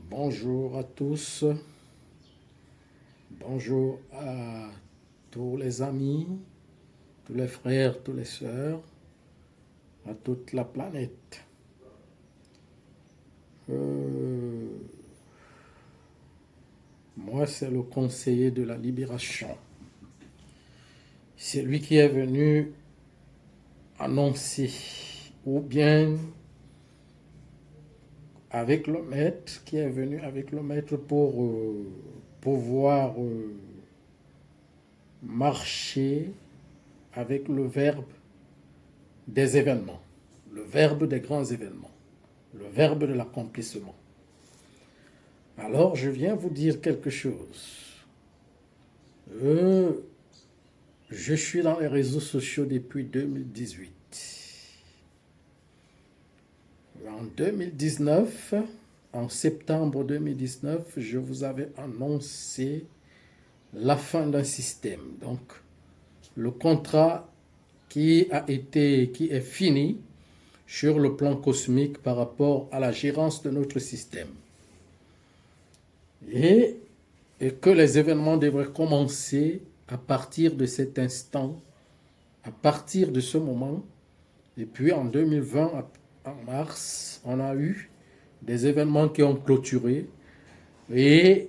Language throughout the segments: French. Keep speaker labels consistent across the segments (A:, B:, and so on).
A: Bonjour à tous, bonjour à tous les amis, tous les frères, tous les sœurs, à toute la planète. Moi, c'est le conseiller de la libération. C'est lui qui est venu annoncer, ou bien avec le maître, qui est venu avec le maître pour pouvoir marcher avec le verbe des événements, le verbe des grands événements, le verbe de l'accomplissement. Alors, je viens vous dire quelque chose. Je suis dans les réseaux sociaux depuis 2018. En 2019, en septembre 2019, je vous avais annoncé la fin d'un système. Donc, le contrat qui est fini sur le plan cosmique par rapport à la gérance de notre système. Et que les événements devraient commencer à partir de cet instant, à partir de ce moment. Et puis en 2020, en mars, on a eu des événements qui ont clôturé et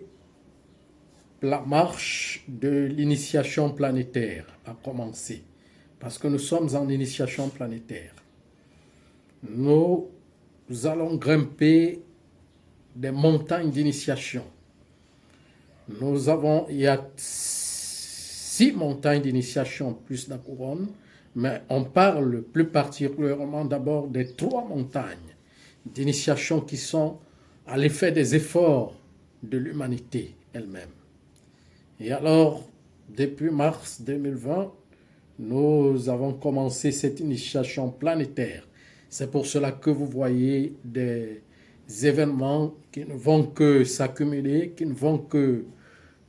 A: la marche de l'initiation planétaire a commencé. Parce que nous sommes en initiation planétaire. Nous allons grimper des montagnes d'initiation. Il y a 6 montagnes d'initiation plus la couronne, mais on parle plus particulièrement d'abord des 3 montagnes d'initiation qui sont à l'effet des efforts de l'humanité elle-même. Et alors, depuis mars 2020, nous avons commencé cette initiation planétaire. C'est pour cela que vous voyez des événements qui ne vont que s'accumuler, qui ne vont que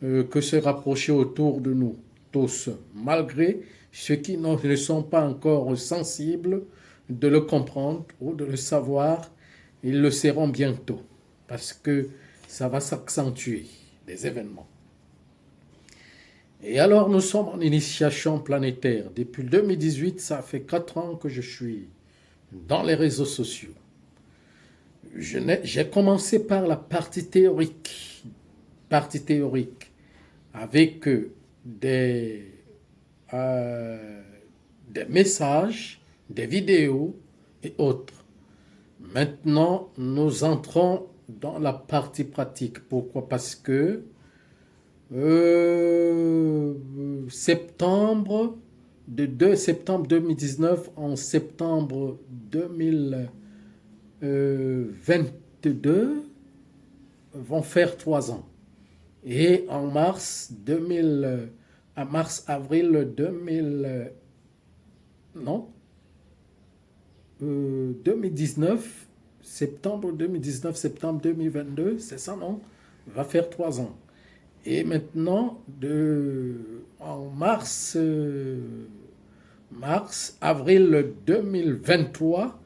A: se rapprocher autour de nous tous, malgré ceux qui ne sont pas encore sensibles de le comprendre ou de le savoir. Ils le seront bientôt, parce que ça va s'accentuer, les événements. Et alors, nous sommes en initiation planétaire. Depuis 2018, ça fait 4 ans que je suis dans les réseaux sociaux. J'ai commencé par la partie théorique, avec des messages, des vidéos et autres. Maintenant, nous entrons dans la partie pratique. Pourquoi? Parce que de 2 septembre 2019 en septembre 2022 vont faire 3 ans. Et en avril 2019, septembre 2019, septembre 2022, c'est ça, non? Va faire 3 ans. Et maintenant, en avril 2023,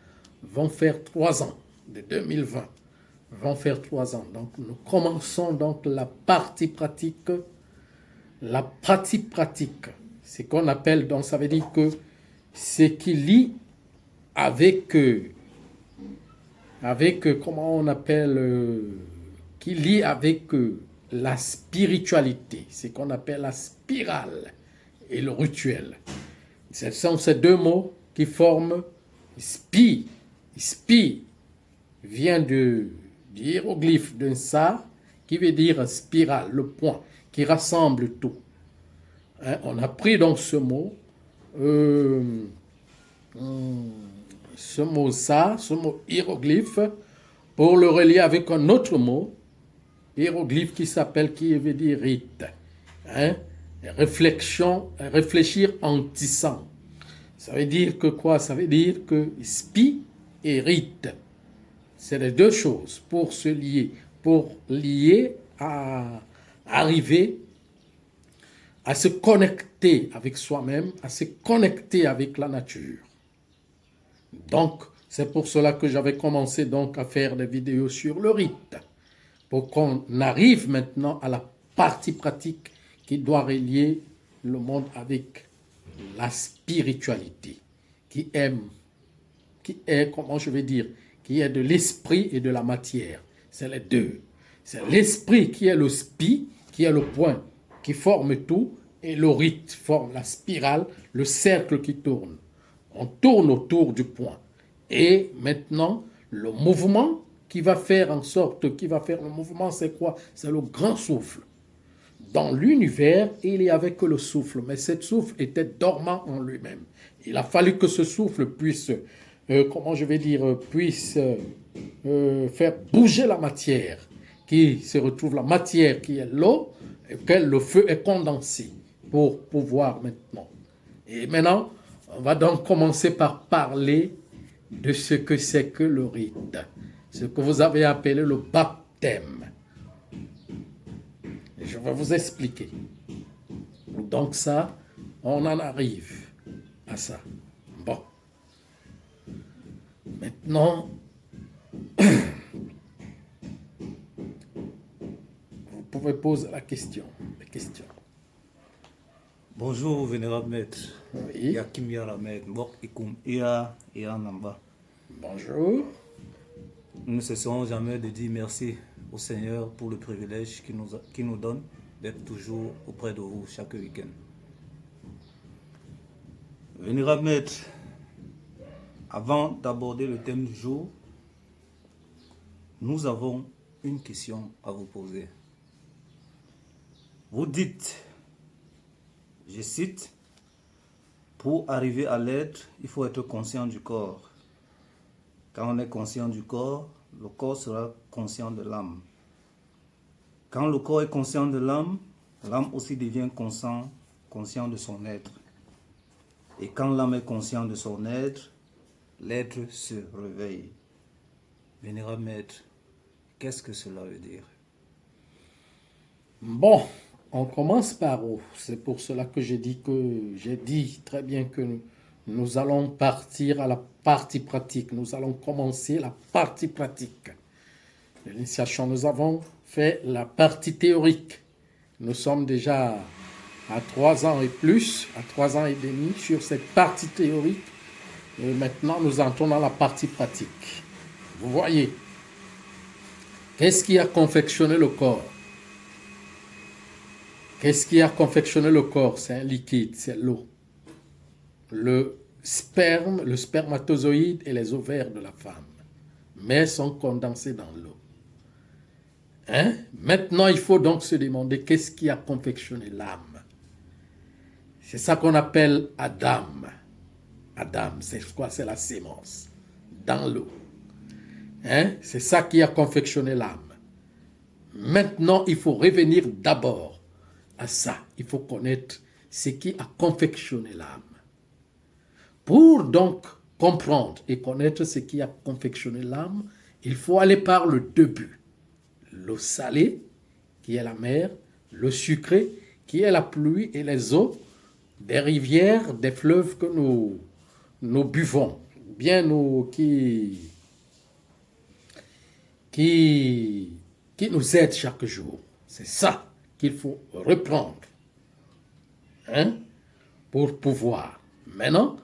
A: vont faire 3 ans, de 2020, vont faire 3 ans. Donc, nous commençons donc la partie pratique. La pratique pratique, c'est qu'on appelle, donc ça veut dire que ce qui lie comment on appelle, qui lie avec la spiritualité, c'est qu'on appelle la spirale et le rituel. Ce sont ces 2 mots qui forment spi. Spi vient du hiéroglyphe d'un sa qui veut dire spirale, le point qui rassemble tout. On a pris donc ce mot hiéroglyphe, pour le relier avec un autre mot, hiéroglyphe qui veut dire rite. Réfléchir en tissant. Ça veut dire que quoi? Ça veut dire que spi et rite, c'est les 2 choses pour se lier, à arriver à se connecter avec soi-même, à se connecter avec la nature. Donc, c'est pour cela que j'avais commencé donc à faire des vidéos sur le rite, pour qu'on arrive maintenant à la partie pratique qui doit relier le monde avec la spiritualité, qui est, comment je vais dire, qui est de l'esprit et de la matière. C'est les deux. C'est l'esprit qui est le spi, qui est le point, qui forme tout, et le rite forme la spirale, le cercle qui tourne. On tourne autour du point. Et maintenant, le mouvement qui va faire en sorte, qui va faire le mouvement, c'est quoi? C'est le grand souffle. Dans l'univers, il n'y avait que le souffle, mais ce souffle était dormant en lui-même. Il a fallu que ce souffle puisse, comment je vais dire, puisse faire bouger la matière, qui se retrouve la matière qui est l'eau, et que le feu est condensé pour pouvoir maintenant. Et maintenant, on va donc commencer par parler de ce que c'est que le rite, ce que vous avez appelé le baptême. Et je vais vous expliquer. Donc ça, on en arrive à ça. Bon. Maintenant, vous pouvez poser la question. Les questions.
B: Bonjour, vénérable maître.
A: Oui.
B: Yakim Yaramed, Mbok Ikum Ia et Anamba.
A: Bonjour.
B: Nous ne cesserons jamais de dire merci au Seigneur pour le privilège qu'il nous donne d'être toujours auprès de vous chaque week-end. Vénérable maître, avant d'aborder le thème du jour, nous avons une question à vous poser. Vous dites, je cite, pour arriver à l'être, il faut être conscient du corps. Quand on est conscient du corps, le corps sera conscient de l'âme. Quand le corps est conscient de l'âme, l'âme aussi devient conscient de son être. Et quand l'âme est consciente de son être, l'être se réveille. Vénérable maître, qu'est-ce que cela veut dire?
A: Bon, on commence par où? C'est pour cela que j'ai dit très bien que nous allons partir à la partie pratique. Nous allons commencer la partie pratique de l'initiation. Nous avons fait la partie théorique. Nous sommes déjà à 3 ans et plus, à 3 ans et demi sur cette partie théorique. Et maintenant, nous entrons dans la partie pratique. Vous voyez, qu'est-ce qui a confectionné le corps? Qu'est-ce qui a confectionné le corps? C'est un liquide, c'est l'eau. Le sperme, le spermatozoïde et les ovaires de la femme, mais sont condensés dans l'eau. Hein? Maintenant, il faut donc se demander qu'est-ce qui a confectionné l'âme. C'est ça qu'on appelle Adam. Adam, c'est quoi? C'est la sémence dans l'eau. Hein? C'est ça qui a confectionné l'âme. Maintenant, il faut revenir d'abord à ça. Il faut connaître ce qui a confectionné l'âme. Pour donc comprendre et connaître ce qui a confectionné l'âme, il faut aller par le début. L'eau salée, qui est la mer, le sucré, qui est la pluie et les eaux des rivières, des fleuves que nous buvons, bien nous qui nous aident chaque jour. C'est ça qu'il faut reprendre, hein, pour pouvoir. Maintenant,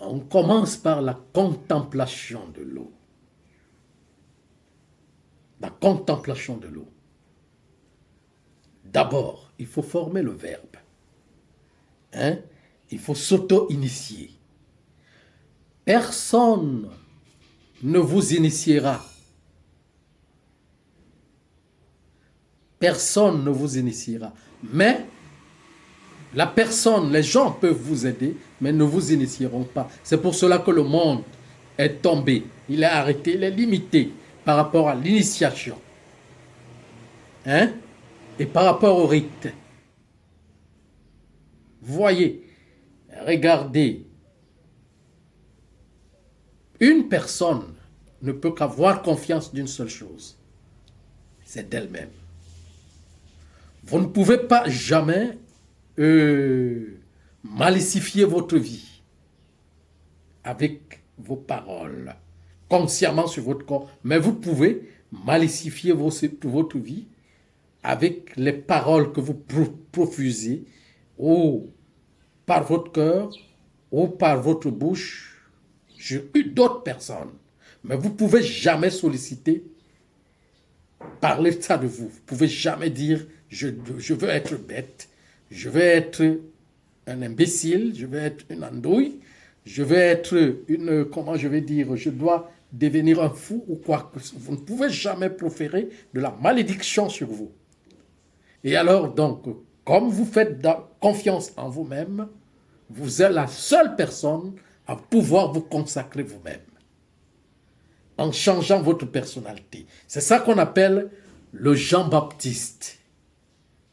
A: on commence par la contemplation de l'eau. La contemplation de l'eau. D'abord, il faut former le verbe. Hein? Il faut s'auto-initier. Personne ne vous initiera. Personne ne vous initiera. Mais la personne, les gens peuvent vous aider, mais ne vous initieront pas. C'est pour cela que le monde est tombé. Il est arrêté, il est limité par rapport à l'initiation. Hein? Et par rapport au rite. Voyez, regardez. Une personne ne peut qu'avoir confiance d'une seule chose. C'est d'elle-même. Vous ne pouvez pas jamais malicifier votre vie avec vos paroles, consciemment sur votre corps, mais vous pouvez maléfier votre vie avec les paroles que vous profusez, ou par votre cœur, ou par votre bouche, sur d'autres personnes. Mais vous ne pouvez jamais solliciter, parler de ça de vous. Vous ne pouvez jamais dire, je veux être bête, je veux être un imbécile, je veux être une andouille, je veux être une, comment je vais dire, je dois devenir un fou ou quoi. Vous ne pouvez jamais proférer de la malédiction sur vous. Et alors, donc, comme vous faites confiance en vous-même, vous êtes la seule personne à pouvoir vous consacrer vous-même, en changeant votre personnalité. C'est ça qu'on appelle le Jean-Baptiste.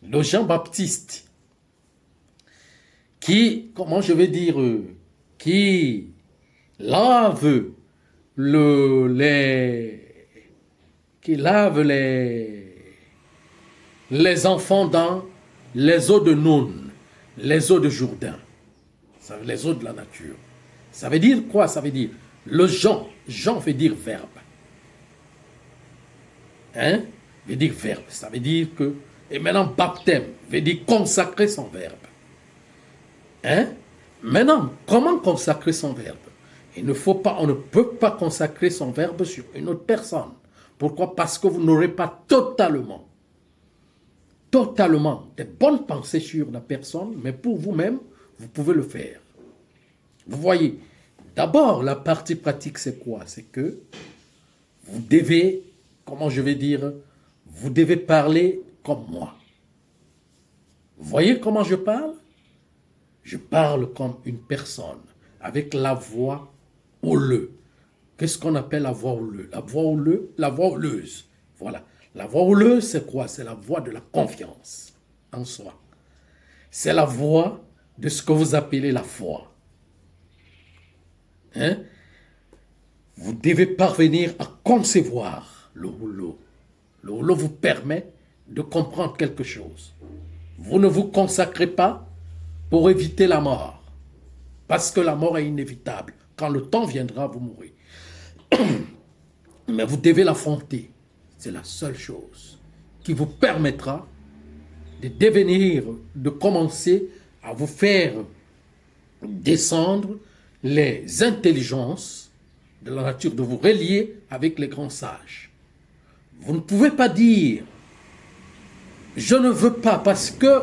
A: Le Jean-Baptiste qui, comment je vais dire, qui lave les enfants dans les eaux de Noun, les eaux de Jourdain, les eaux de la nature. Ça veut dire quoi? Ça veut dire le Jean veut dire verbe. Hein? Veut dire verbe. Ça veut dire que, et maintenant baptême veut dire consacrer son verbe. Hein? Maintenant, comment consacrer son verbe? On ne peut pas consacrer son verbe sur une autre personne. Pourquoi? Parce que vous n'aurez pas totalement des bonnes pensées sur la personne, mais pour vous-même, vous pouvez le faire. Vous voyez, d'abord, la partie pratique, c'est quoi? C'est que vous devez, comment je vais dire, vous devez parler comme moi. Vous voyez comment je parle? Je parle comme une personne, avec la voix houleuse. Qu'est-ce qu'on appelle la voix houleuse? La voix houleuse. Voilà. La voix houleuse, c'est quoi? C'est la voix de la confiance en soi. C'est la voix de ce que vous appelez la foi. Hein? Vous devez parvenir à concevoir le houleau. Le houleau vous permet de comprendre quelque chose. Vous ne vous consacrez pas pour éviter la mort, parce que la mort est inévitable. Quand le temps viendra, vous mourrez. Mais vous devez l'affronter. C'est la seule chose qui vous permettra de commencer à vous faire descendre les intelligences de la nature, de vous relier avec les grands sages. Vous ne pouvez pas dire « je ne veux pas » parce que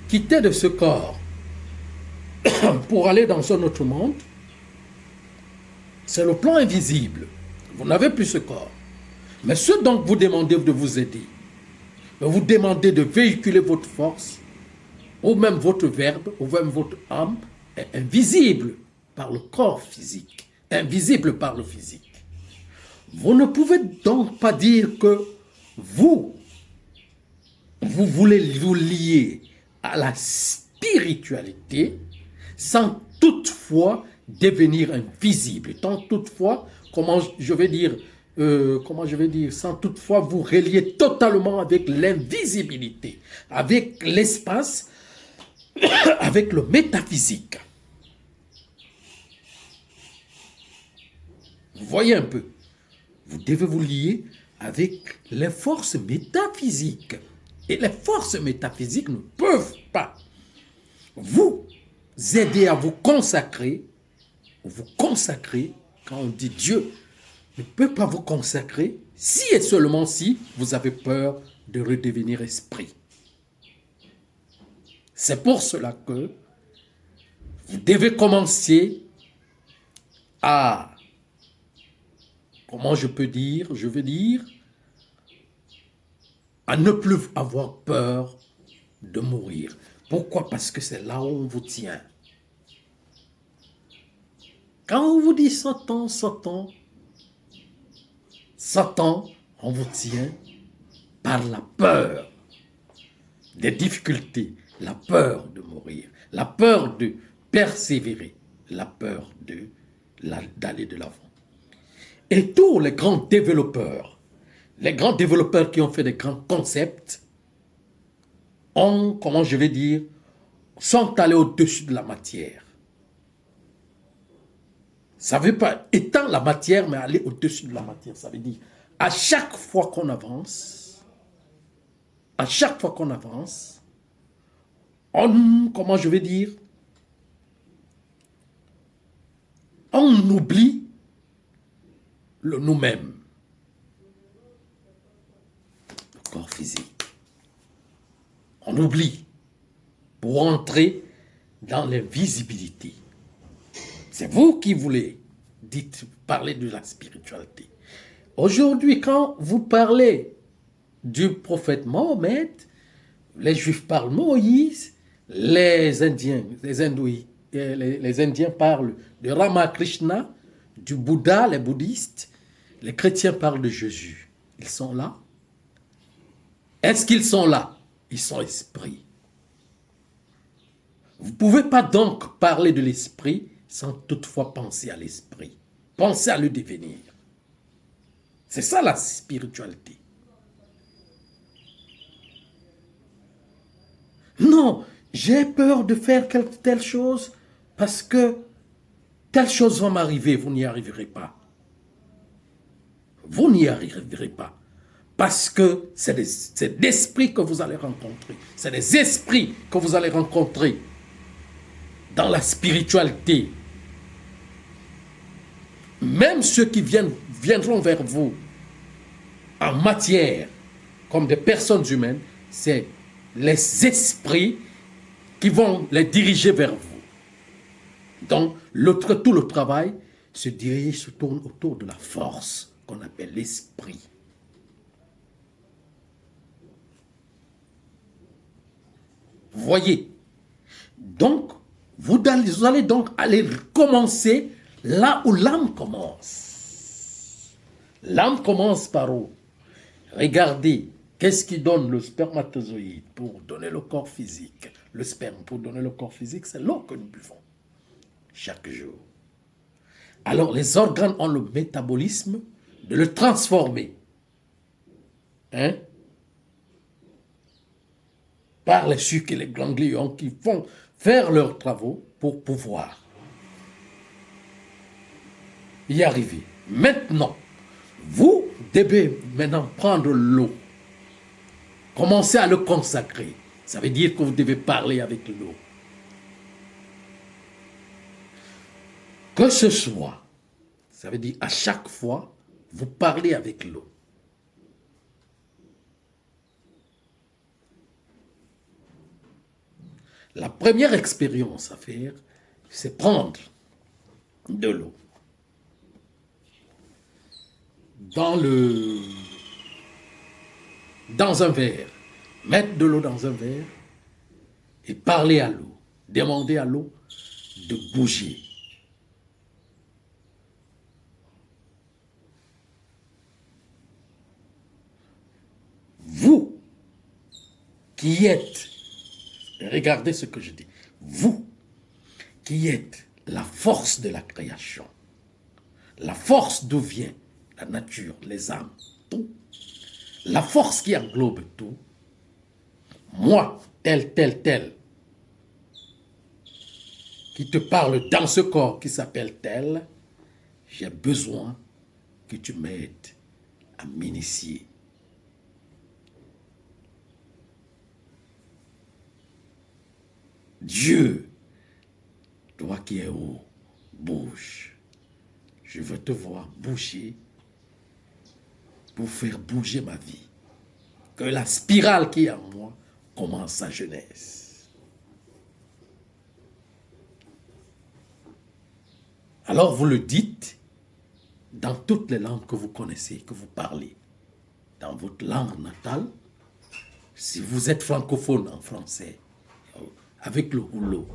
A: quitter de ce corps pour aller dans un autre monde, c'est le plan invisible. Vous n'avez plus ce corps. Mais ce dont vous demandez de vous aider, vous demandez de véhiculer votre force, ou même votre verbe, ou même votre âme, est invisible par le corps physique, invisible par le physique. Vous ne pouvez donc pas dire que vous voulez vous lier à la spiritualité sans toutefois devenir invisible, sans toutefois, sans toutefois vous relier totalement avec l'invisibilité, avec l'espace, avec le métaphysique. Vous voyez un peu, vous devez vous lier avec les forces métaphysiques. Et les forces métaphysiques ne peuvent pas vous aider à vous consacrer, quand on dit Dieu, ne peut pas vous consacrer si et seulement si vous avez peur de redevenir esprit. C'est pour cela que vous devez commencer à, à ne plus avoir peur de mourir. Pourquoi? Parce que c'est là où on vous tient. Quand on vous dit Satan, on vous tient par la peur des difficultés, la peur de mourir, la peur de persévérer, la peur d'aller de l'avant. Et tous les grands développeurs qui ont fait des grands concepts, sont allés au-dessus de la matière. Ça ne veut pas étendre la matière, mais aller au-dessus de la matière. Ça veut dire, à chaque fois qu'on avance, comment je vais dire, on oublie le nous-mêmes, le corps physique. On oublie pour entrer dans l'invisibilité. C'est vous qui voulez parler de la spiritualité. Aujourd'hui, quand vous parlez du prophète Mohammed, les Juifs parlent Moïse, les Indiens parlent de Ramakrishna, du Bouddha, les bouddhistes, les chrétiens parlent de Jésus. Ils sont là. Est-ce qu'ils sont là? Ils sont esprits. Vous ne pouvez pas donc parler de l'esprit sans toutefois penser à l'esprit. Pensez à le devenir. C'est ça la spiritualité. Non, j'ai peur de faire telle chose parce que telle chose va m'arriver. Vous n'y arriverez pas. Vous n'y arriverez pas. Parce que c'est des esprits que vous allez rencontrer. C'est des esprits que vous allez rencontrer dans la spiritualité. Même ceux qui viendront vers vous en matière, comme des personnes humaines, c'est les esprits qui vont les diriger vers vous. Donc, tout le travail se tourne autour de la force qu'on appelle l'esprit. Vous voyez? Donc, vous allez donc aller commencer là où l'âme commence. L'âme commence par où? Regardez, qu'est-ce qui donne le spermatozoïde pour donner le corps physique? Le sperme pour donner le corps physique, c'est l'eau que nous buvons chaque jour. Alors, les organes ont le métabolisme de le transformer. Par les sucs et les ganglions qui vont faire leurs travaux pour pouvoir y arriver. Maintenant, vous devez maintenant prendre l'eau. Commencez à le consacrer. Ça veut dire que vous devez parler avec l'eau. Que ce soit, ça veut dire à chaque fois, vous parlez avec l'eau. La première expérience à faire, c'est prendre de l'eau dans un verre, mettre de l'eau dans un verre et parler à l'eau, demander à l'eau de bouger. Vous qui êtes, regardez ce que je dis, vous qui êtes la force de la création, la force d'où vient la nature, les âmes, tout, la force qui englobe tout, moi, tel, qui te parle dans ce corps qui s'appelle tel, j'ai besoin que tu m'aides à m'initier. Dieu, toi qui es haut, bouge. Je veux te voir bouger pour faire bouger ma vie. Que la spirale qui est en moi commence sa jeunesse. Alors vous le dites dans toutes les langues que vous connaissez, que vous parlez. Dans votre langue natale, si vous êtes francophone en français, avec le rouleau,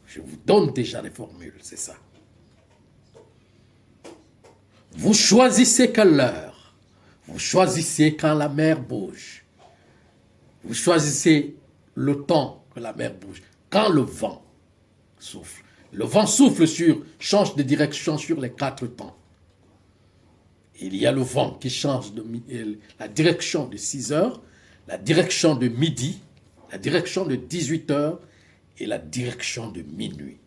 A: je vous donne déjà les formules, c'est ça. Vous choisissez quelle heure, vous choisissez quand la mer bouge, vous choisissez le temps que la mer bouge, quand le vent souffle. Le vent souffle change de direction sur les 4 temps. Il y a le vent qui change la direction de 6 heures, la direction de midi, la direction de 18 heures et la direction de minuit.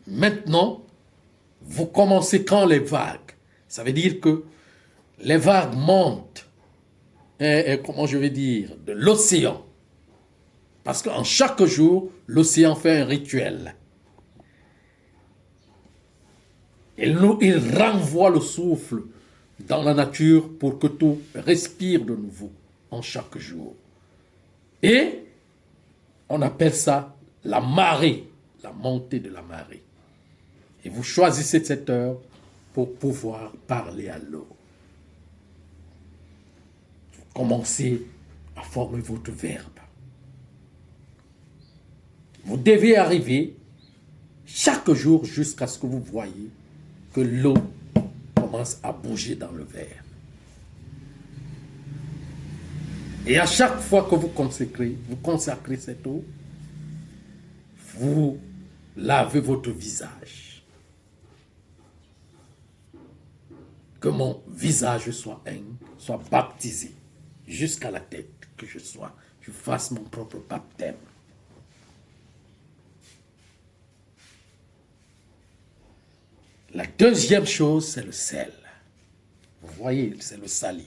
A: Maintenant, Vous commencez quand les vagues. Ça veut dire que les vagues montent, comment je vais dire, de l'océan. Parce qu'en chaque jour, l'océan fait un rituel. Il renvoie le souffle dans la nature pour que tout respire de nouveau en chaque jour. Et on appelle ça la marée, la montée de la marée. Et vous choisissez cette heure pour pouvoir parler à l'eau. Vous commencez à former votre verbe. Vous devez arriver chaque jour jusqu'à ce que vous voyez que l'eau commence à bouger dans le verre. Et à chaque fois que vous consacrez cette eau, vous lavez votre visage. Que mon visage soit baptisé jusqu'à la tête, que je fasse mon propre baptême. La deuxième chose, c'est le sel. Vous voyez, c'est le sali.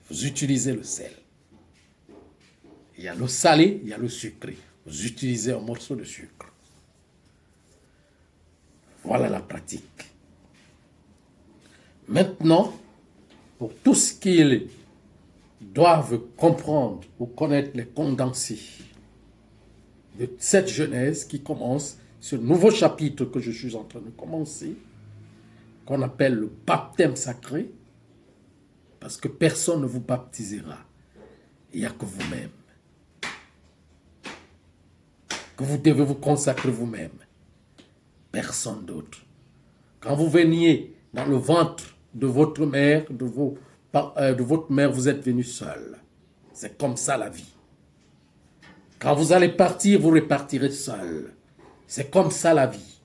A: Vous utilisez le sel. Il y a le salé, il y a le sucré. Vous utilisez un morceau de sucre. Voilà la pratique. Maintenant, pour tout ce qu'ils doivent comprendre ou connaître les condensés de cette Genèse qui commence, ce nouveau chapitre que je suis en train de commencer, qu'on appelle le baptême sacré, parce que personne ne vous baptisera. Il n'y a que vous-même. Que vous devez vous consacrer vous-même. Personne d'autre. Quand vous veniez dans le ventre de votre mère, de votre mère, vous êtes venu seul. C'est comme ça la vie. Quand vous allez partir, vous repartirez seul. C'est comme ça la vie.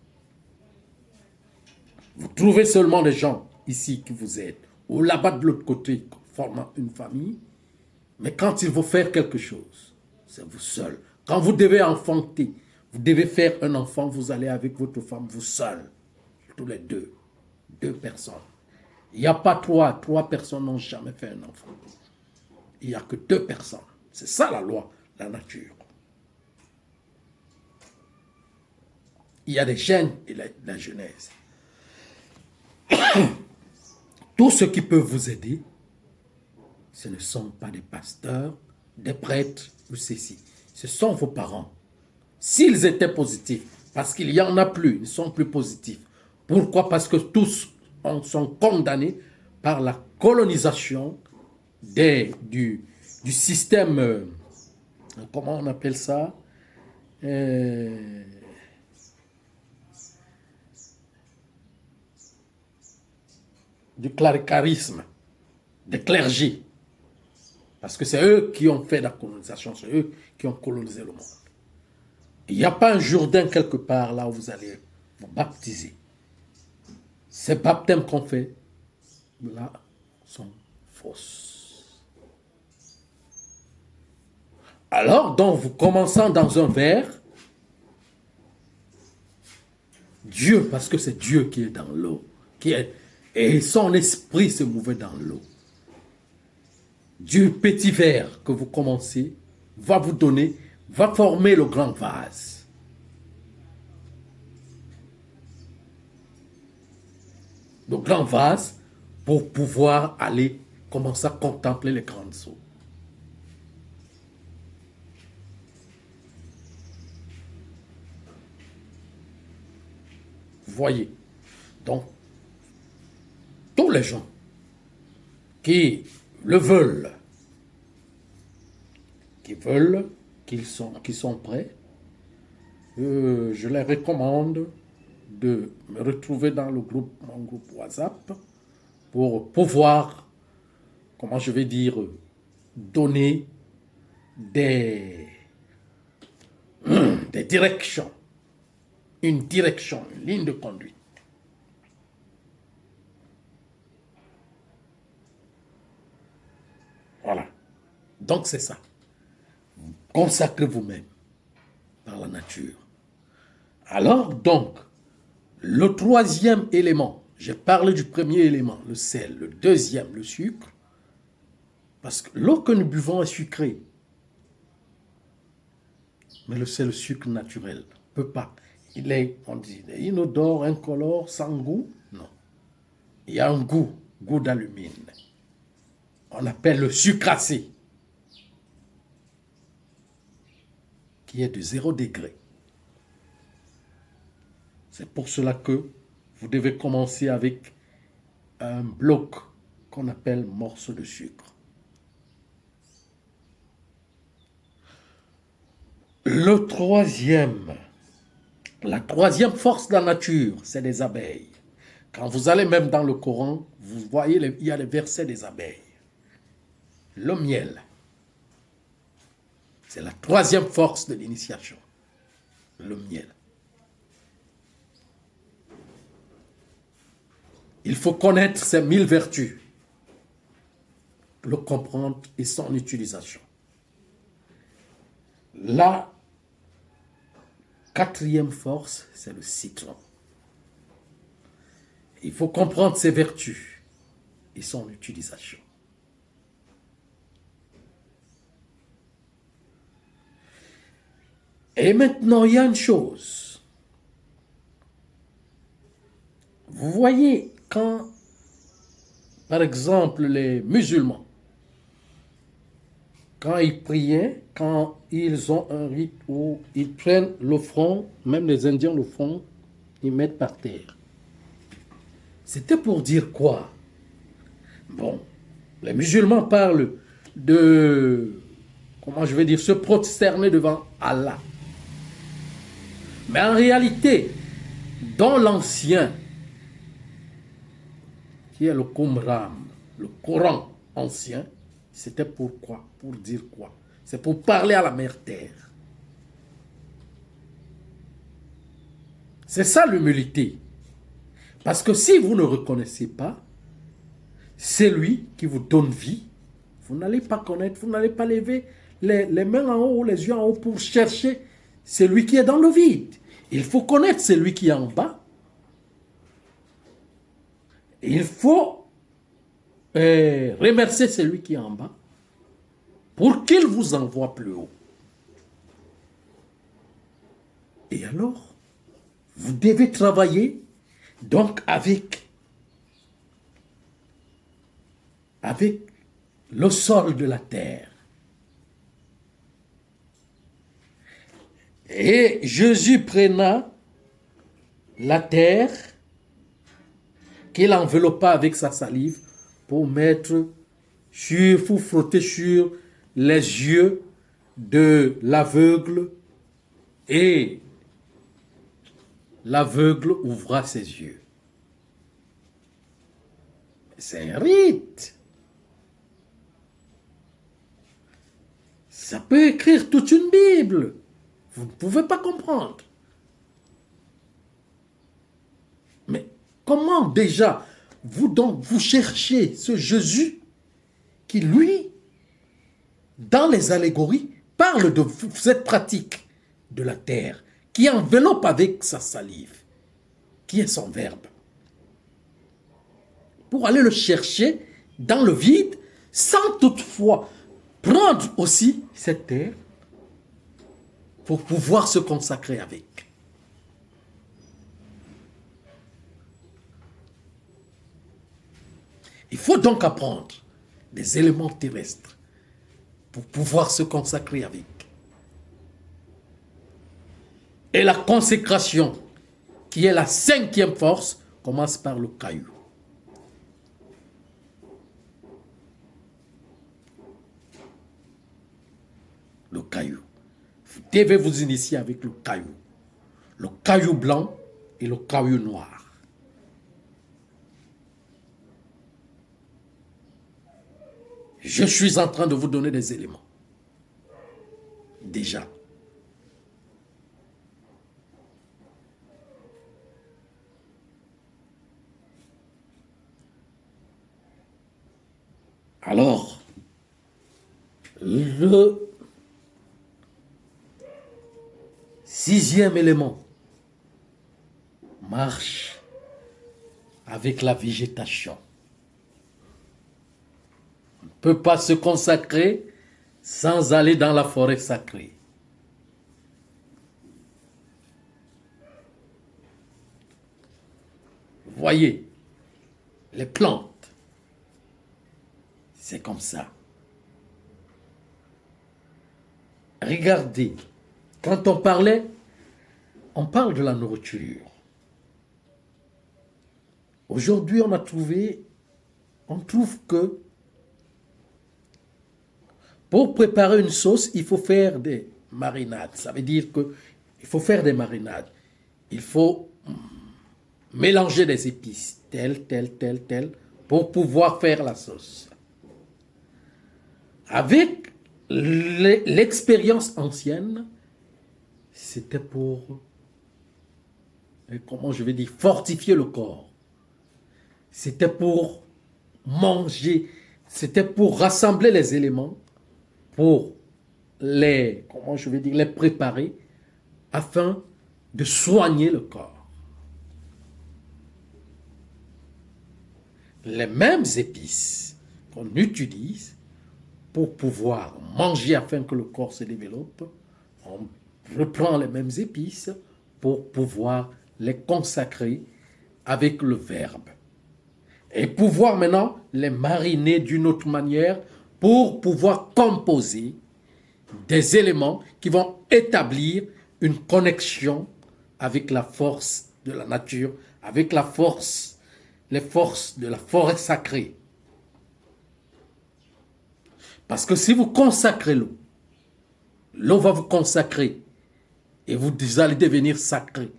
A: Vous trouvez seulement des gens ici qui vous aident, ou là-bas de l'autre côté, formant une famille. Mais quand il faut faire quelque chose, c'est vous seul. Quand vous devez enfanter, vous devez faire un enfant, vous allez avec votre femme, vous seul. Tous les deux. 2 personnes. Il n'y a pas 3. 3 personnes n'ont jamais fait un enfant. Il n'y a que 2 personnes. C'est ça la loi, la nature. Il y a des gènes et la Genèse. Tous ceux qui peuvent vous aider, ce ne sont pas des pasteurs, des prêtres ou ceci. Ce sont vos parents. S'ils étaient positifs, parce qu'il n'y en a plus, ils ne sont plus positifs. Pourquoi? Parce que tous sont condamnés par la colonisation du système, comment on appelle ça? Du cléricalisme, des clergés. Parce que c'est eux qui ont fait la colonisation, c'est eux qui ont colonisé le monde. Il n'y a pas un Jourdain quelque part là où vous allez vous baptiser. Ces baptêmes qu'on fait, là, sont fausses. Alors, donc, vous commençant dans un verre, Dieu, parce que c'est Dieu qui est dans l'eau, et son esprit se mouvait dans l'eau. Dieu, petit verre que vous commencez, va vous donner, va former le grand vase. Le grand vase pour pouvoir aller commencer à contempler les grandes eaux. Vous voyez. Donc, tous les gens qui le veulent, qui sont prêts, je les recommande de me retrouver dans mon groupe WhatsApp pour pouvoir, comment je vais dire, donner des directions, une ligne de conduite. Voilà. Donc c'est ça. Consacrez vous-même par la nature. Alors donc, Le troisième élément, j'ai parlé du premier élément, le sel. Le deuxième, le sucre. Parce que l'eau que nous buvons est sucrée. Mais c'est le sucre naturel. On ne peut pas. Il est, on dit, inodore, incolore, sans goût. Non. Il y a un goût, goût d'alumine. On appelle le sucracé, qui est de 0 degré. C'est pour cela que vous devez commencer avec un bloc qu'on appelle morceau de sucre. La troisième force de la nature, c'est les abeilles. Quand vous allez même dans le Coran, vous voyez, il y a les versets des abeilles. Le miel, c'est la troisième force de l'initiation. Le miel. Il faut connaître ces 1000 vertus pour le comprendre et son utilisation. La quatrième force, c'est le citron. Il faut comprendre ses vertus et son utilisation. Et maintenant, il y a une chose. Vous voyez, quand, par exemple, les musulmans, quand ils priaient, quand ils ont un rite où ils prennent l'offrande, même les Indiens le font, ils mettent par terre. C'était pour dire quoi? Bon, les musulmans parlent de, comment je vais dire, se prosterner devant Allah. Mais en réalité, dans l'ancien, qui est le Qumran, le Coran ancien, c'était pourquoi? Pour dire quoi? C'est pour parler à la mère terre. C'est ça l'humilité. Parce que si vous ne reconnaissez pas, c'est lui qui vous donne vie. Vous n'allez pas connaître, vous n'allez pas lever les mains en haut ou les yeux en haut pour chercher celui qui est dans le vide. Il faut connaître celui qui est en bas. Il faut remercier celui qui est en bas pour qu'il vous envoie plus haut. Et alors, vous devez travailler donc avec le sol de la terre. Et Jésus prena la terre qu'il enveloppa avec sa salive pour frotter sur les yeux de l'aveugle, et l'aveugle ouvra ses yeux. C'est un rite. Ça peut écrire toute une Bible. Vous ne pouvez pas comprendre. Mais comment déjà vous cherchez ce Jésus qui, lui, dans les allégories, parle de cette pratique de la terre, qui enveloppe avec sa salive, qui est son verbe, pour aller le chercher dans le vide, sans toutefois prendre aussi cette terre pour pouvoir se consacrer avec. Il faut donc apprendre des éléments terrestres pour pouvoir se consacrer avec. Et la consécration, qui est la cinquième force, commence par le caillou. Le caillou. Vous devez vous initier avec le caillou. Le caillou blanc et le caillou noir. Je suis en train de vous donner des éléments. Déjà. Alors, le sixième élément, marche avec la végétation. On ne peut pas se consacrer sans aller dans la forêt sacrée. Vous voyez, les plantes, c'est comme ça. Regardez, quand on parle de la nourriture. Aujourd'hui, on trouve que pour préparer une sauce, il faut faire des marinades. Ça veut dire qu'il faut faire des marinades. Il faut mélanger des épices, telles, pour pouvoir faire la sauce. Avec l'expérience ancienne, c'était pour, comment je vais dire, fortifier le corps. C'était pour manger, c'était pour rassembler les éléments, pour les préparer, afin de soigner le corps. Les mêmes épices qu'on utilise pour pouvoir manger afin que le corps se développe, on reprend les mêmes épices pour pouvoir les consacrer avec le Verbe. Et pouvoir maintenant les mariner d'une autre manière pour pouvoir composer des éléments qui vont établir une connexion avec la force de la nature, avec les forces de la forêt sacrée. Parce que si vous consacrez l'eau, l'eau va vous consacrer et vous allez devenir sacré.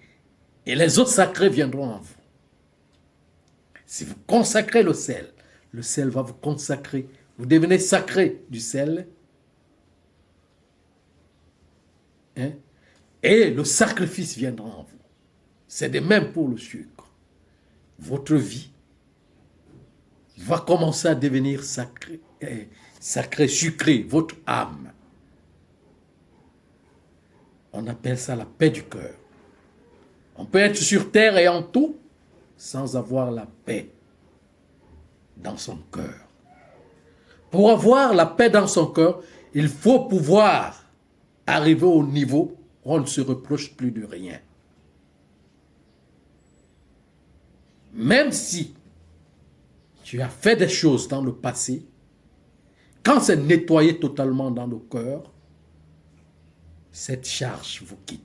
A: Et les autres sacrés viendront en vous. Si vous consacrez le sel va vous consacrer. Vous devenez sacré du sel. Hein? Et le sacrifice viendra en vous. C'est de même pour le sucre. Votre vie va commencer à devenir sacré, sucré, votre âme. On appelle ça la paix du cœur. On peut être sur terre et en tout sans avoir la paix dans son cœur. Pour avoir la paix dans son cœur, il faut pouvoir arriver au niveau où on ne se reproche plus de rien. Même si tu as fait des choses dans le passé, quand c'est nettoyé totalement dans le cœur, cette charge vous quitte.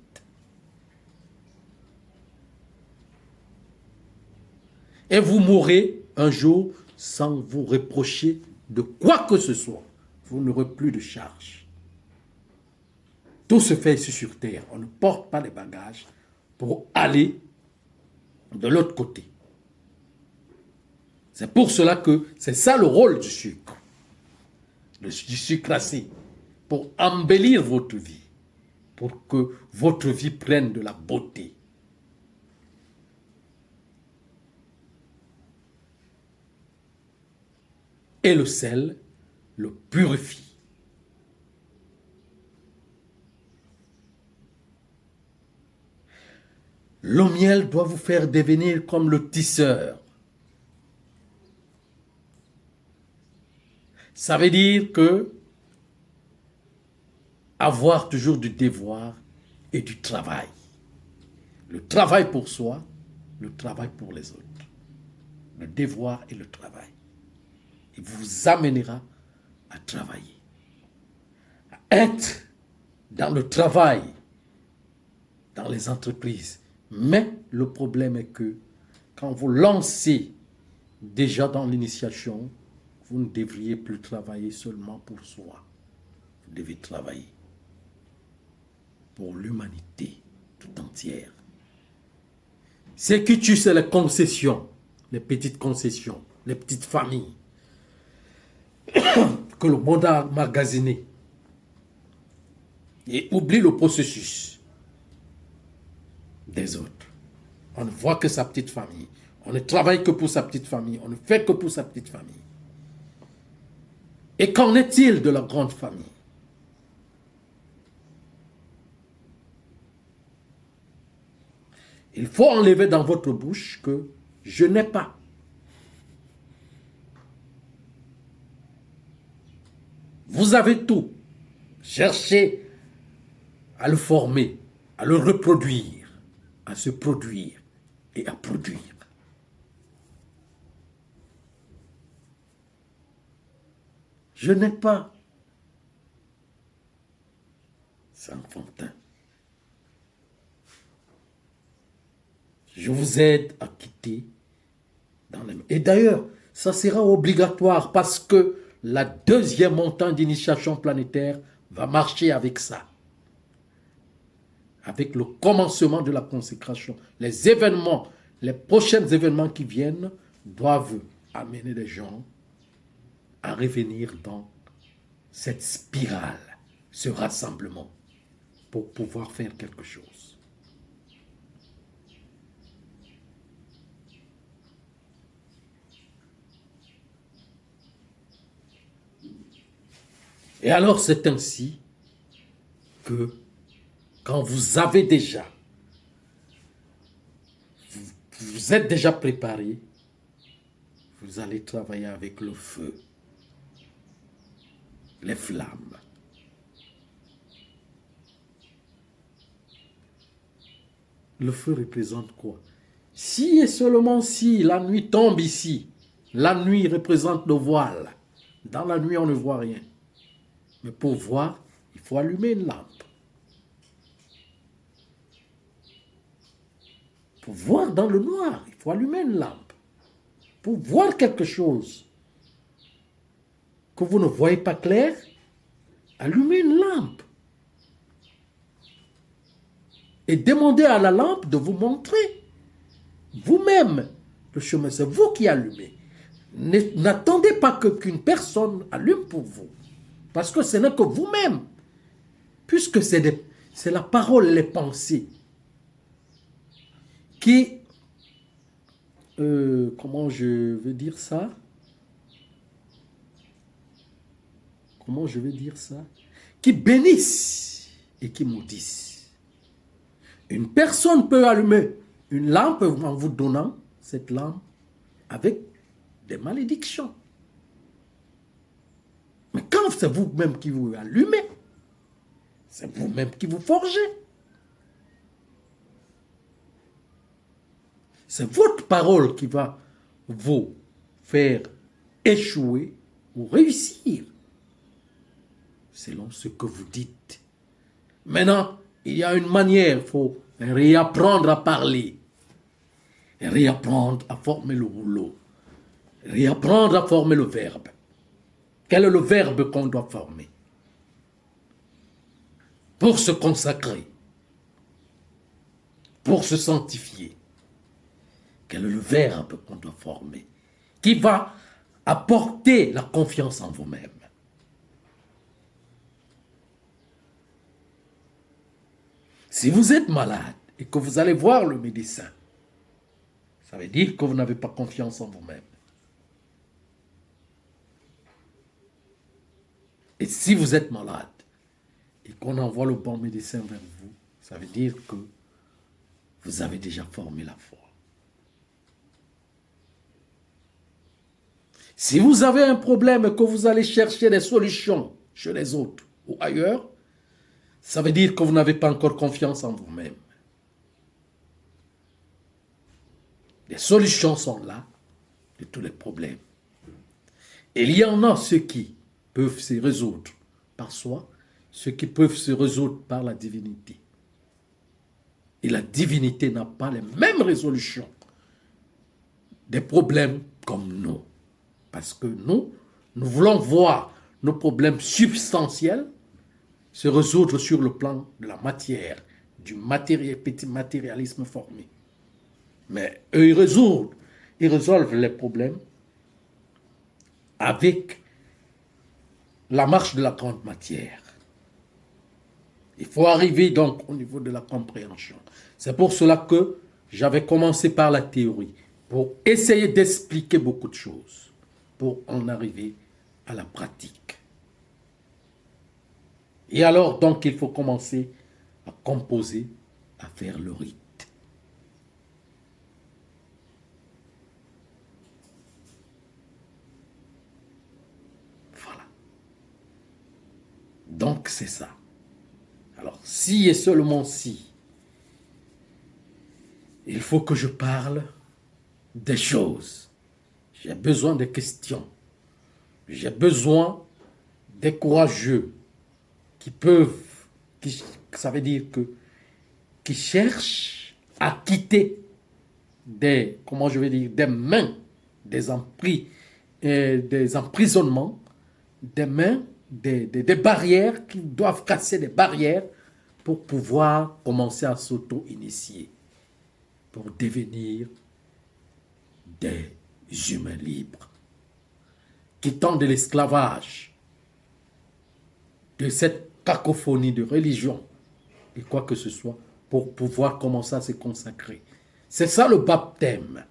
A: Et vous mourrez un jour sans vous reprocher de quoi que ce soit. Vous n'aurez plus de charge. Tout se fait ici sur terre. On ne porte pas les bagages pour aller de l'autre côté. C'est pour cela que c'est ça le rôle du sucre. Du sucre glacé. Pour embellir votre vie. Pour que votre vie prenne de la beauté. Et le sel le purifie. Le miel doit vous faire devenir comme le tisseur. Ça veut dire que avoir toujours du devoir et du travail. Le travail pour soi, le travail pour les autres. Le devoir et le travail. Il vous amènera à travailler. À être dans le travail, dans les entreprises. Mais le problème est que quand vous lancez déjà dans l'initiation, vous ne devriez plus travailler seulement pour soi. Vous devez travailler pour l'humanité tout entière. Ce qui tue, c'est les concessions, les petites concessions, les petites familles que le monde a emmagasinées et oublie le processus des autres. On ne voit que sa petite famille. On ne travaille que pour sa petite famille. On ne fait que pour sa petite famille. Et qu'en est-il de la grande famille? Il faut enlever dans votre bouche que je n'ai pas. Vous avez tout. Cherchez à le former, à le reproduire, à se produire et à produire. Je n'ai pas. C'est enfantin. Je vous aide à quitter dans les... Et d'ailleurs, ça sera obligatoire parce que la deuxième montagne d'initiation planétaire va marcher avec ça. Avec le commencement de la consécration. Les événements, les prochains événements qui viennent doivent amener les gens à revenir dans cette spirale, ce rassemblement, pour pouvoir faire quelque chose. Et alors c'est ainsi que quand vous avez déjà, vous êtes déjà préparé, vous allez travailler avec le feu, les flammes. Le feu représente quoi? Si et seulement si la nuit tombe ici, la nuit représente le voile. Dans la nuit, on ne voit rien. Mais pour voir, il faut allumer une lampe. Pour voir dans le noir, il faut allumer une lampe. Pour voir quelque chose que vous ne voyez pas clair, allumez une lampe. Et demandez à la lampe de vous montrer vous-même le chemin. C'est vous qui allumez. N'attendez pas qu'une personne allume pour vous. Parce que ce n'est que vous-même. Puisque c'est la parole, les pensées qui, comment je veux dire ça? Comment je vais dire ça? Qui bénissent et qui maudissent. Une personne peut allumer une lampe en vous donnant cette lampe avec des malédictions. Mais quand c'est vous-même qui vous allumez, c'est vous-même qui vous forgez. C'est votre parole qui va vous faire échouer ou réussir, selon ce que vous dites. Maintenant, il y a une manière, il faut réapprendre à parler, réapprendre à former le rouleau, réapprendre à former le verbe. Quel est le verbe qu'on doit former? Pour se consacrer, pour se sanctifier. Quel est le verbe qu'on doit former? Qui va apporter la confiance en vous-même. Si vous êtes malade et que vous allez voir le médecin, ça veut dire que vous n'avez pas confiance en vous-même. Et si vous êtes malade et qu'on envoie le bon médecin vers vous, ça veut dire que vous avez déjà formé la foi. Si vous avez un problème et que vous allez chercher des solutions chez les autres ou ailleurs, ça veut dire que vous n'avez pas encore confiance en vous-même. Les solutions sont là de tous les problèmes. Et il y en a ceux qui peuvent se résoudre par soi, ceux qui peuvent se résoudre par la divinité. Et la divinité n'a pas les mêmes résolutions des problèmes comme nous. Parce que nous voulons voir nos problèmes substantiels se résoudre sur le plan de la matière, du petit matérialisme formé. Mais eux, ils résolvent les problèmes avec la marche de la grande matière. Il faut arriver donc au niveau de la compréhension. C'est pour cela que j'avais commencé par la théorie, pour essayer d'expliquer beaucoup de choses, pour en arriver à la pratique. Et alors, donc, il faut commencer à composer, à faire le rite. Donc c'est ça. Alors, si et seulement si, il faut que je parle des choses. J'ai besoin des questions. J'ai besoin des courageux qui peuvent, ça veut dire que, qui cherchent à quitter des, comment je vais dire, des mains, des emprisonnements, des mains, des barrières, qui doivent casser des barrières pour pouvoir commencer à s'auto-initier, pour devenir des humains libres, quittant de l'esclavage, de cette cacophonie de religion et quoi que ce soit, pour pouvoir commencer à se consacrer. C'est ça le baptême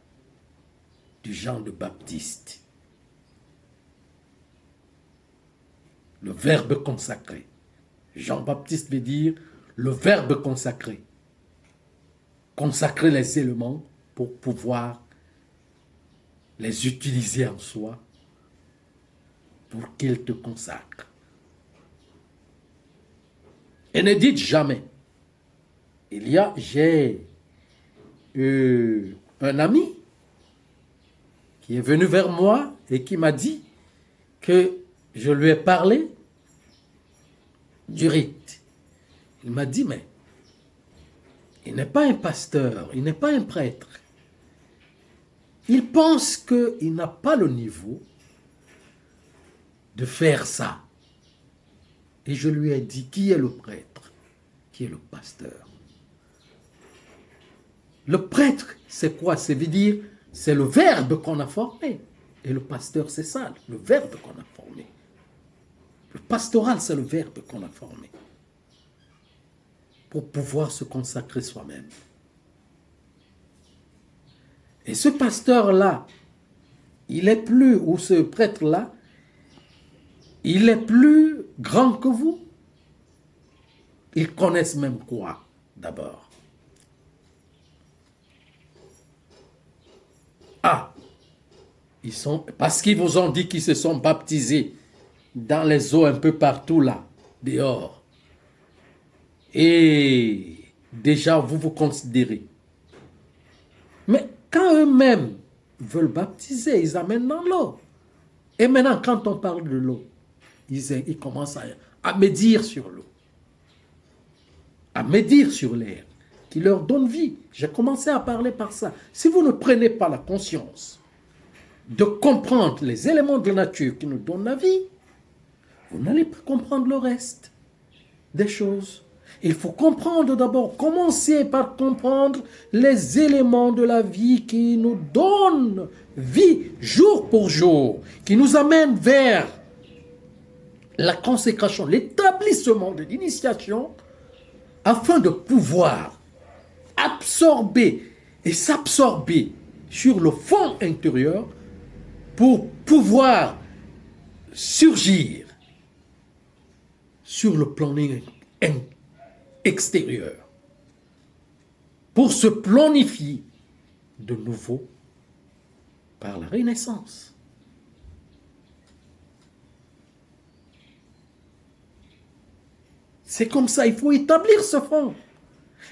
A: du Jean le Baptiste. Le verbe consacré. Jean-Baptiste veut dire le verbe consacré. Consacrer les éléments pour pouvoir les utiliser en soi pour qu'ils te consacrent. Et ne dites jamais. J'ai un ami qui est venu vers moi et qui m'a dit que je lui ai parlé du rite. Il m'a dit, mais il n'est pas un pasteur, il n'est pas un prêtre. Il pense qu'il n'a pas le niveau de faire ça. Et je lui ai dit, qui est le prêtre? Qui est le pasteur? Le prêtre, c'est quoi? Ça veut dire, c'est le verbe qu'on a formé. Et le pasteur, c'est ça, le verbe qu'on a formé. Le pastoral, c'est le verbe qu'on a formé. Pour pouvoir se consacrer soi-même. Et ce pasteur-là, il est plus, ou ce prêtre-là, il est plus grand que vous. Ils connaissent même quoi, d'abord? Ah, parce qu'ils vous ont dit qu'ils se sont baptisés dans les eaux un peu partout là, dehors. Et déjà, vous vous considérez. Mais quand eux-mêmes veulent baptiser, ils amènent dans l'eau. Et maintenant, quand on parle de l'eau, ils commencent à médire sur l'eau, à médire sur l'air, qui leur donne vie. J'ai commencé à parler par ça. Si vous ne prenez pas la conscience de comprendre les éléments de la nature qui nous donnent la vie, vous n'allez pas comprendre le reste des choses. Il faut comprendre d'abord, commencer par comprendre les éléments de la vie qui nous donnent vie jour pour jour, qui nous amènent vers la consécration, l'établissement de l'initiation, afin de pouvoir absorber et s'absorber sur le fond intérieur pour pouvoir surgir sur le plan extérieur, pour se planifier de nouveau par la renaissance. C'est comme ça, il faut établir ce fond.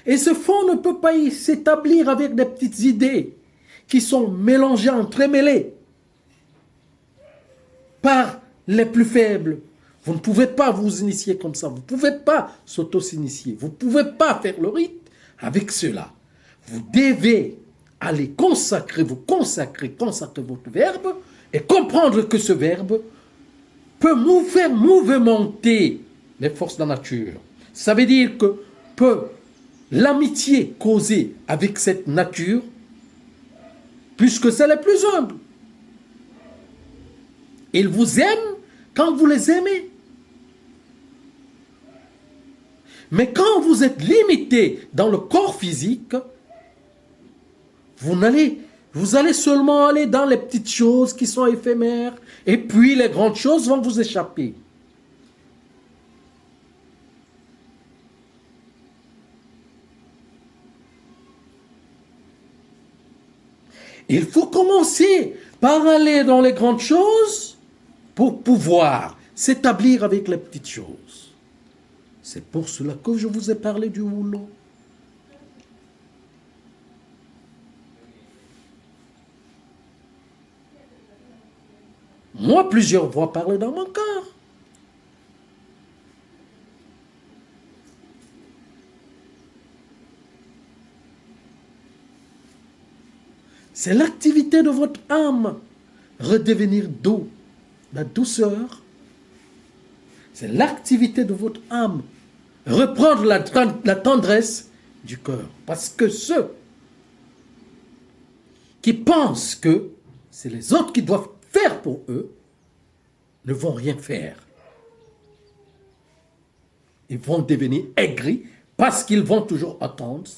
A: Et ce fond ne peut pas s'établir avec des petites idées qui sont mélangées, entremêlées par les plus faibles. Vous ne pouvez pas vous initier comme ça. Vous ne pouvez pas s'auto-initier. Vous ne pouvez pas faire le rite avec cela. Vous devez aller consacrer votre verbe et comprendre que ce verbe peut faire mouvementer les forces de la nature. Ça veut dire que l'amitié causée avec cette nature, puisque c'est les plus humbles, ils vous aiment quand vous les aimez. Mais quand vous êtes limité dans le corps physique, vous allez seulement aller dans les petites choses qui sont éphémères, et puis les grandes choses vont vous échapper. Il faut commencer par aller dans les grandes choses pour pouvoir s'établir avec les petites choses. C'est pour cela que je vous ai parlé du rouleau. Moi, plusieurs voix parlent dans mon cœur. C'est l'activité de votre âme. Redevenir doux, la douceur. C'est l'activité de votre âme. Reprendre la tendresse du cœur. Parce que ceux qui pensent que c'est les autres qui doivent faire pour eux, ne vont rien faire. Ils vont devenir aigris parce qu'ils vont toujours attendre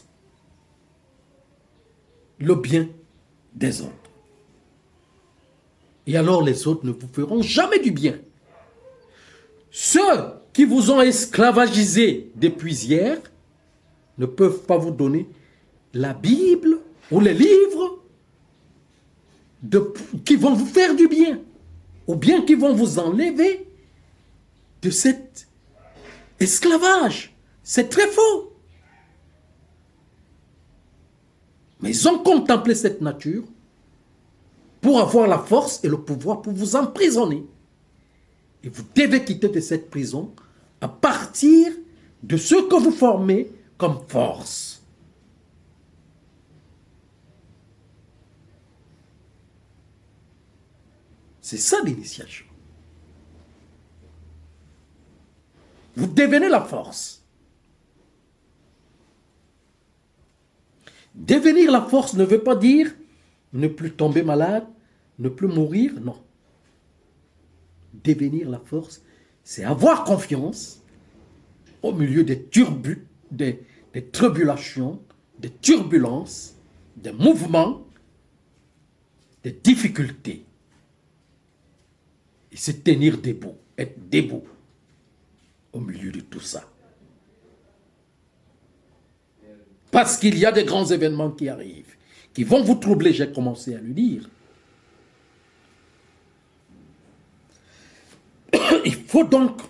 A: le bien des autres. Et alors les autres ne vous feront jamais du bien. Ceux qui vous ont esclavagisé depuis hier ne peuvent pas vous donner la Bible ou les livres qui vont vous faire du bien, ou bien qui vont vous enlever de cet esclavage. C'est très faux. Mais ils ont contemplé cette nature pour avoir la force et le pouvoir pour vous emprisonner. Et vous devez quitter de cette prison à partir de ce que vous formez comme force. C'est ça l'initiation. Vous devenez la force. Devenir la force ne veut pas dire ne plus tomber malade, ne plus mourir, non. Devenir la force, c'est avoir confiance au milieu des tribulations, des turbulences, des mouvements, des difficultés. Et se tenir debout, être debout au milieu de tout ça. Parce qu'il y a des grands événements qui arrivent, qui vont vous troubler, j'ai commencé à le dire. Il faut donc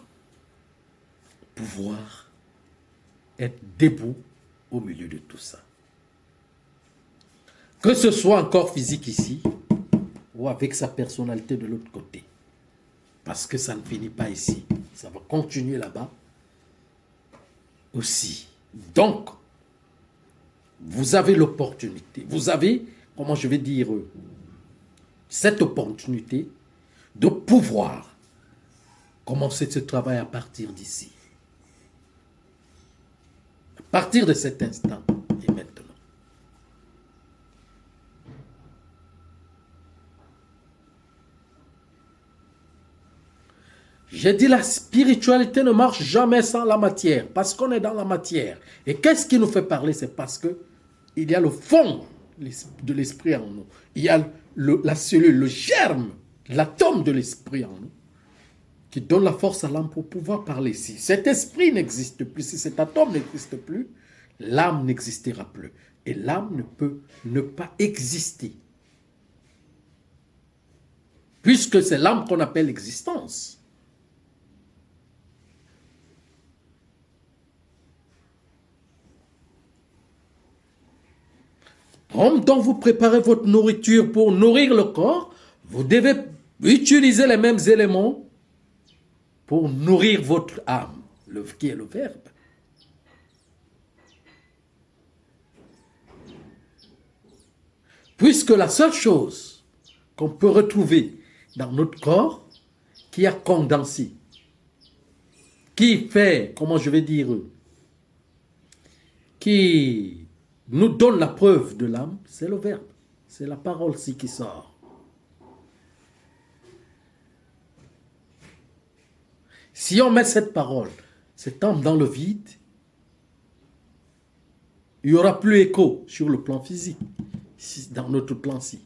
A: pouvoir être debout au milieu de tout ça. Que ce soit un corps physique ici, ou avec sa personnalité de l'autre côté. Parce que ça ne finit pas ici. Ça va continuer là-bas aussi. Donc, vous avez l'opportunité. Vous avez, comment je vais dire, cette opportunité de pouvoir commencer ce travail à partir d'ici. À partir de cet instant et maintenant. J'ai dit la spiritualité ne marche jamais sans la matière, parce qu'on est dans la matière. Et qu'est-ce qui nous fait parler? C'est parce que il y a le fond de l'esprit en nous. Il y a la cellule, le germe, l'atome de l'esprit en nous, qui donne la force à l'âme pour pouvoir parler. Si cet esprit n'existe plus, si cet atome n'existe plus, l'âme n'existera plus. Et l'âme ne peut ne pas exister. Puisque c'est l'âme qu'on appelle l'existence. Comme dont vous préparez votre nourriture pour nourrir le corps, vous devez utiliser les mêmes éléments pour nourrir votre âme, qui est le Verbe. Puisque la seule chose qu'on peut retrouver dans notre corps, qui a condensé, qui fait, comment je vais dire, qui nous donne la preuve de l'âme, c'est le Verbe. C'est la parole-ci qui sort. Si on met cette parole, cette âme dans le vide, il n'y aura plus écho sur le plan physique, dans notre plan-ci.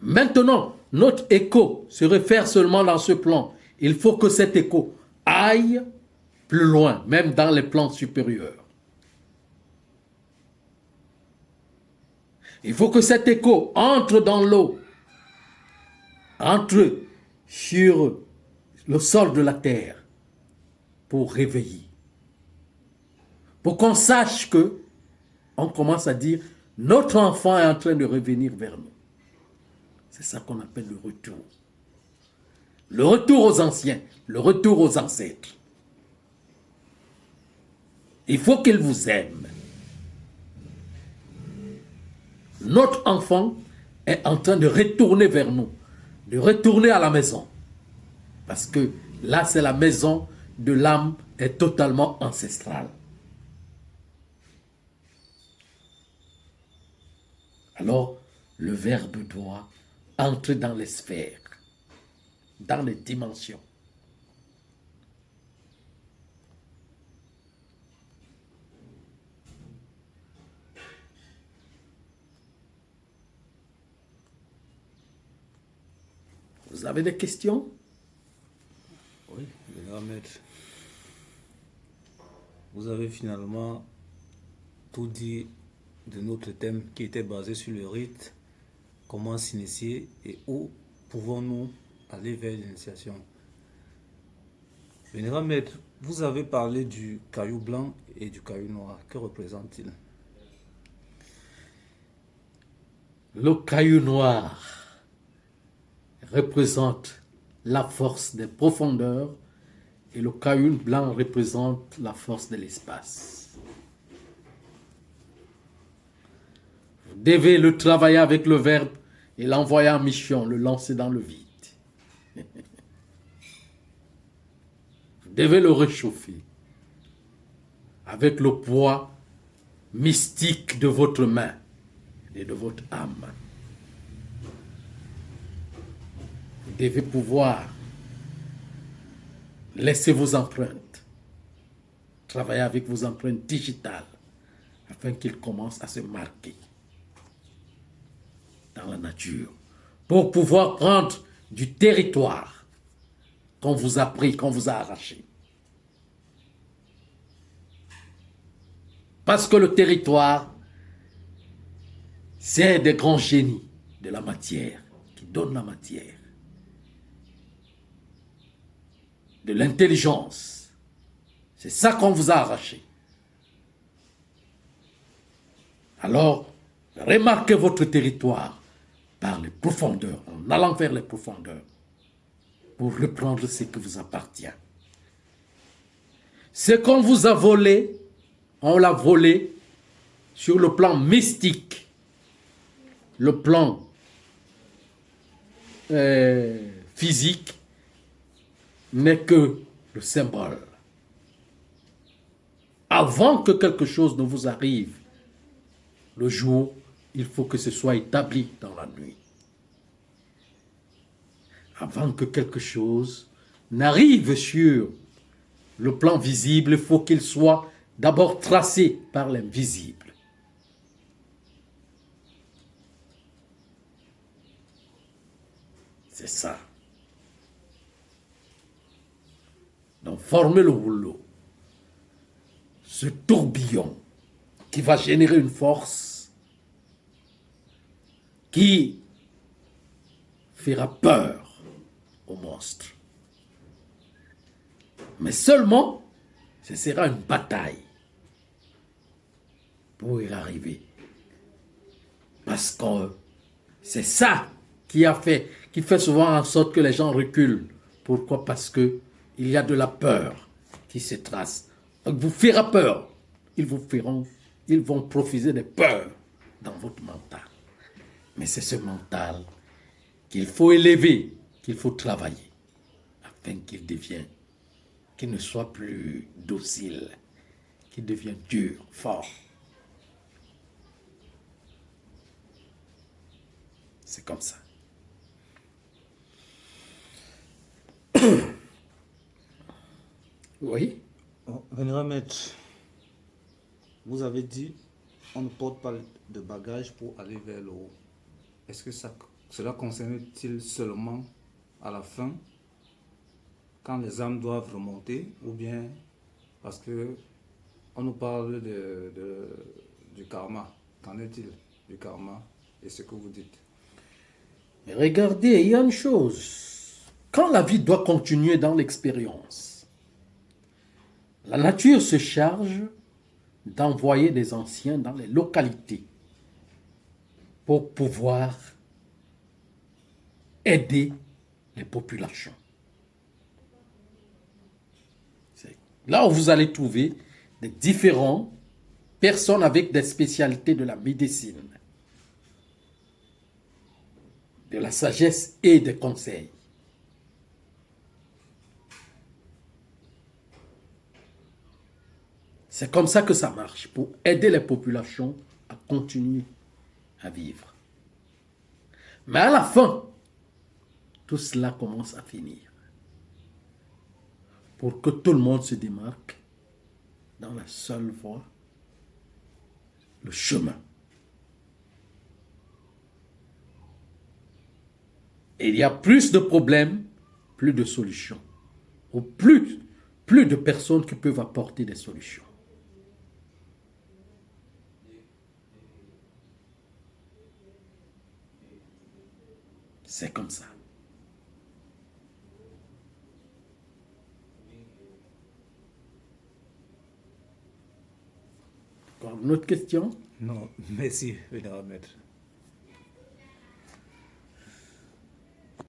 A: Maintenant, notre écho se réfère seulement dans ce plan. Il faut que cet écho aille plus loin, même dans les plans supérieurs. Il faut que cet écho entre dans l'eau, entre sur le sol de la terre pour réveiller. Pour qu'on sache que on commence à dire notre enfant est en train de revenir vers nous. C'est ça qu'on appelle le retour. Le retour aux anciens, le retour aux ancêtres. Il faut qu'il vous aime. Notre enfant est en train de retourner vers nous, de retourner à la maison. Parce que là, c'est la maison de l'âme est totalement ancestrale. Alors, le Verbe doit entrer dans les sphères, dans les dimensions. Vous avez des questions?
B: Oui, le grand maître. Vous avez finalement tout dit de notre thème qui était basé sur le rite, comment s'initier et où pouvons-nous aller vers l'initiation. Vénérable maître, vous avez parlé du caillou blanc et du caillou noir. Que représente-t-il?
A: Le caillou noir représente la force des profondeurs et le caillou blanc représente la force de l'espace. Vous devez le travailler avec le Verbe et l'envoyer en mission, le lancer dans le vide. Vous devez le réchauffer avec le poids mystique de votre main et de votre âme. Vous devez pouvoir laisser vos empreintes, travailler avec vos empreintes digitales afin qu'ils commencent à se marquer dans la nature pour pouvoir prendre du territoire qu'on vous a pris, qu'on vous a arraché. Parce que le territoire, c'est des grands génies de la matière qui donnent la matière, de l'intelligence. C'est ça qu'on vous a arraché. Alors, remarquez votre territoire par les profondeurs, en allant vers les profondeurs, pour reprendre ce qui vous appartient. Ce qu'on vous a volé, on l'a volé sur le plan mystique, le plan physique n'est que le symbole. Avant que quelque chose ne vous arrive, le jour, il faut que ce soit établi dans la nuit. Avant que quelque chose n'arrive sur le plan visible, il faut qu'il soit d'abord tracé par l'invisible. C'est ça. Donc, formez le rouleau. Ce tourbillon qui va générer une force qui fera peur au monstre. Mais seulement, ce sera une bataille pour y arriver. Parce que c'est ça qui fait souvent en sorte que les gens reculent. Pourquoi? Parce que il y a de la peur qui se trace. Donc vous fera peur. Ils vont profiter des peurs dans votre mental. Mais c'est ce mental qu'il faut élever, qu'il faut travailler, afin qu'il ne soit plus docile, qu'il devienne dur, fort. C'est comme ça. Oui.
B: Vénérable maître, vous avez dit on ne porte pas de bagages pour aller vers le haut. Est-ce que cela concerne-t-il seulement à la fin, quand les âmes doivent remonter, ou bien parce que on nous parle du karma? Qu'en est-il du karma et ce que vous dites?
A: Mais regardez, il y a une chose. Quand la vie doit continuer dans l'expérience, la nature se charge d'envoyer des anciens dans les localités pour pouvoir aider les populations. C'est là où vous allez trouver des différentes personnes avec des spécialités de la médecine, de la sagesse et des conseils. C'est comme ça que ça marche, pour aider les populations à continuer à vivre. Mais à la fin, tout cela commence à finir. Pour que tout le monde se démarque dans la seule voie, le chemin. Et il y a plus de problèmes, plus de solutions. Ou plus de personnes qui peuvent apporter des solutions. C'est comme ça. Encore une autre question?
B: Non, merci, Vénérable Maître.